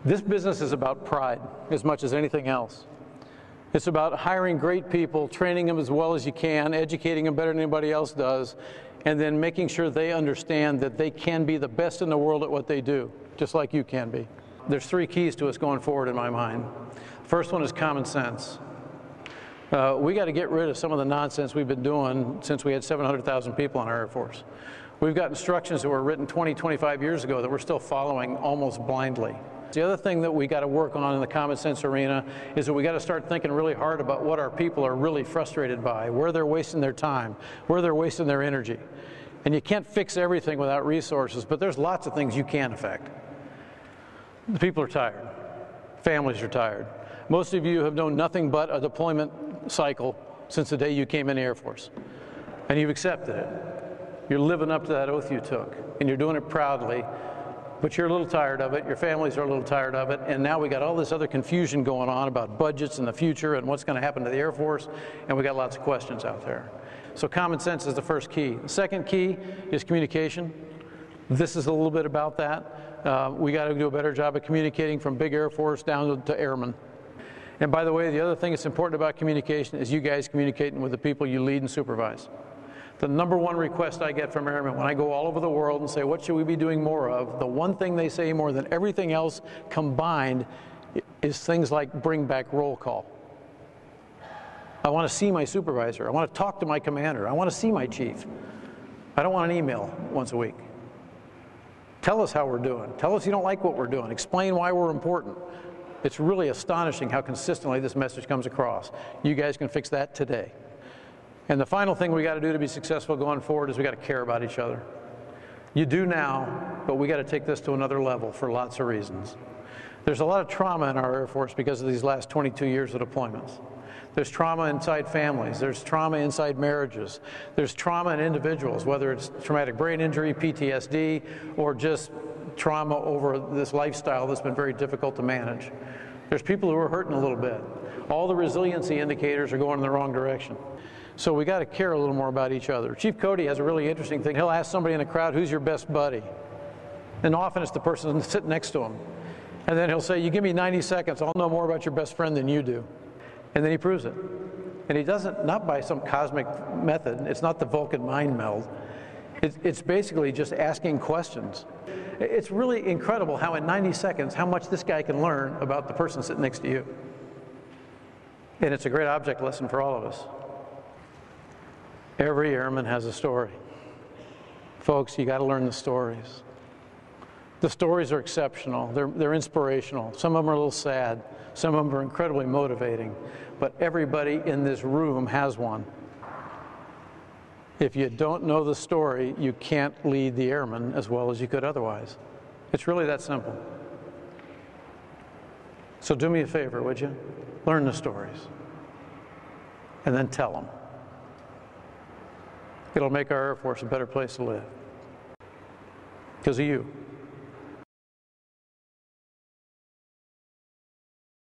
This business is about pride as much as anything else. It's about hiring great people, training them as well as you can, educating them better than anybody else does, and then making sure they understand that they can be the best in the world at what they do, just like you can be. There's three keys to us going forward in my mind. First one is common sense. We got to get rid of some of the nonsense we've been doing since we had 700,000 people in our Air Force. We've got instructions that were written 20, 25 years ago that we're still following almost blindly. The other thing that we got to work on in the common sense arena is that we got to start thinking really hard about what our people are really frustrated by, where they're wasting their time, where they're wasting their energy. And you can't fix everything without resources, but there's lots of things you can affect. The people are tired. Families are tired. Most of you have known nothing but a deployment cycle since the day you came in the Air Force. And you've accepted it. You're living up to that oath you took, and you're doing it proudly. But you're a little tired of it, your families are a little tired of it, and now we got all this other confusion going on about budgets and the future and what's going to happen to the Air Force, and we got lots of questions out there. So common sense is the first key. The second key is communication. This is a little bit about that. We got to do a better job of communicating from big Air Force down to airmen. And by the way, the other thing that's important about communication is you guys communicating with the people you lead and supervise. The number one request I get from airmen when I go all over the world and say, what should we be doing more of? The one thing they say more than everything else combined is things like bring back roll call. I want to see my supervisor. I want to talk to my commander. I want to see my chief. I don't want an email once a week. Tell us how we're doing. Tell us you don't like what we're doing. Explain why we're important. It's really astonishing how consistently this message comes across. You guys can fix that today. And the final thing we got to do to be successful going forward is we got to care about each other. You do now, but we got to take this to another level for lots of reasons. There's a lot of trauma in our Air Force because of these last 22 years of deployments. There's trauma inside families. There's trauma inside marriages. There's trauma in individuals, whether it's traumatic brain injury, PTSD, or just trauma over this lifestyle that's been very difficult to manage. There's people who are hurting a little bit. All the resiliency indicators are going in the wrong direction. So we got to care a little more about each other. Chief Cody has a really interesting thing. He'll ask somebody in the crowd, who's your best buddy? And often it's the person sitting next to him. And then he'll say, you give me 90 seconds, I'll know more about your best friend than you do. And then he proves it. And he does it not by some cosmic method. It's not the Vulcan mind meld. It's basically just asking questions. It's really incredible how in 90 seconds, how much this guy can learn about the person sitting next to you. And it's a great object lesson for all of us. Every airman has a story. Folks, you got to learn the stories. The stories are exceptional. They're inspirational. Some of them are a little sad. Some of them are incredibly motivating. But everybody in this room has one. If you don't know the story, you can't lead the airmen as well as you could otherwise. It's really that simple. So do me a favor, would you? Learn the stories. And then tell them. It'll make our Air Force a better place to live. Because of you.